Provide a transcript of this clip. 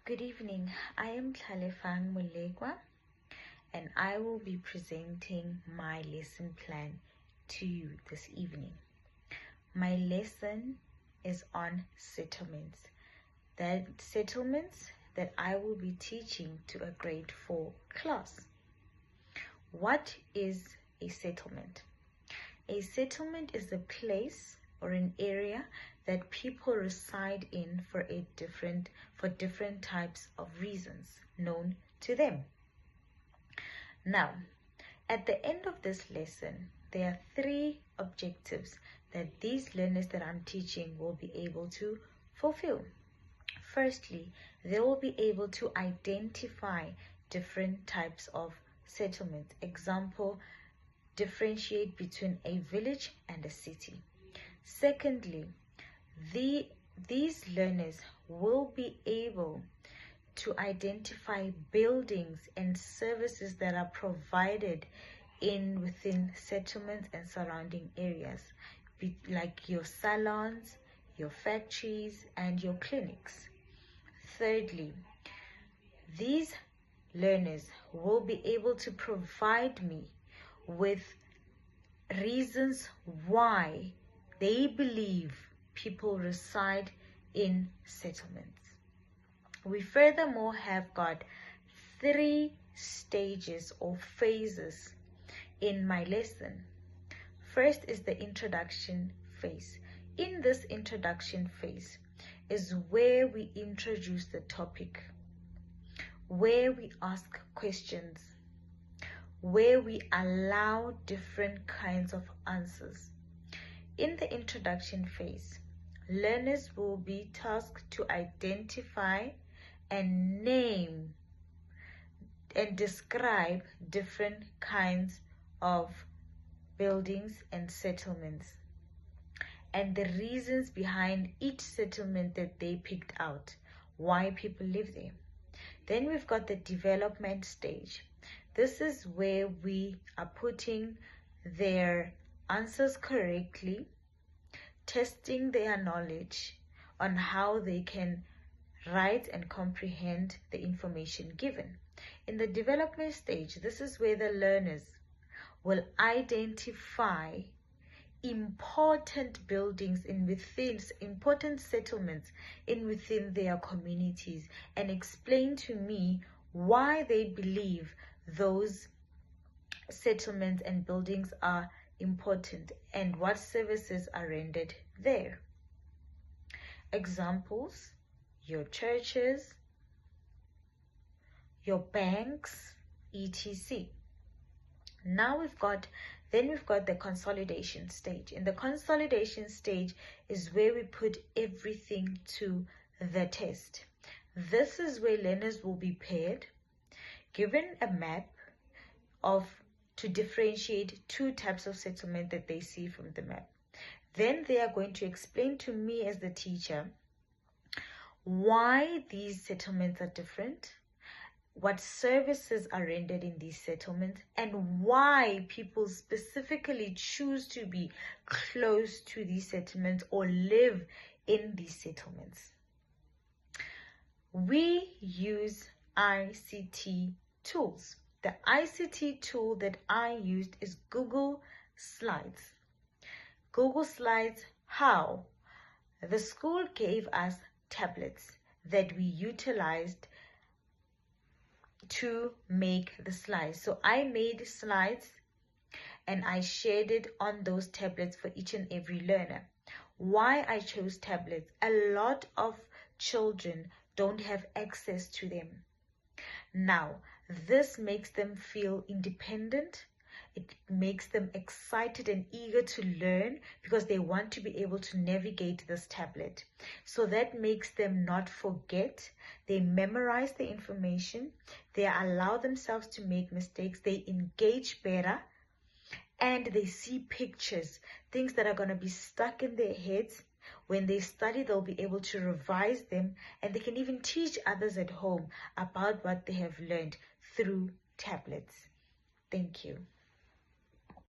Good evening. I am Tlalefang Mulegwa and I will be presenting my lesson plan to you this evening. My lesson is on settlements. Settlements that I will be teaching to a grade 4 class. What is a settlement? A settlement is a place or an area that people reside in for different types of reasons known to them. Now, at the end of this lesson, there are 3 objectives that these learners that I'm teaching will be able to fulfill. Firstly, they will be able to identify different types of settlements. Example, differentiate between a village and a city. Secondly, these learners will be able to identify buildings and services that are provided within settlements and surrounding areas, like your salons, your factories, and your clinics. Thirdly, these learners will be able to provide me with reasons why they believe people reside in settlements. We furthermore have got 3 stages or phases in my lesson. First is the introduction phase. In this introduction phase is where we introduce the topic, where we ask questions, where we allow different kinds of answers. In the introduction phase, learners will be tasked to identify and name and describe different kinds of buildings and settlements and the reasons behind each settlement that they picked out, why people live there. Then we've got the development stage. This is where we are putting their answers correctly, testing their knowledge on how they can write and comprehend the information given. In the development stage, this is where the learners will identify important buildings important settlements within their communities and explain to me why they believe those settlements and buildings are important and what services are rendered there. Examples: your churches, your banks, etc. Now we've got the consolidation stage. In the consolidation stage is where we put everything to the test. This is where learners will be paired, given a map to differentiate 2 types of settlement that they see from the map. Then they are going to explain to me as the teacher why these settlements are different, what services are rendered in these settlements, and why people specifically choose to be close to these settlements or live in these settlements. We use ICT tools. The ICT tool that I used is Google Slides. Google Slides, how? The school gave us tablets that we utilized to make the slides. So I made slides and I shared it on those tablets for each and every learner. Why I chose tablets? A lot of children don't have access to them. Now, this makes them feel independent. It makes them excited and eager to learn because they want to be able to navigate this tablet. So that makes them not forget. They memorize the information. They allow themselves to make mistakes. They engage better. And they see pictures, things that are going to be stuck in their heads. When they study, they'll be able to revise them, and they can even teach others at home about what they have learned through tablets. Thank you.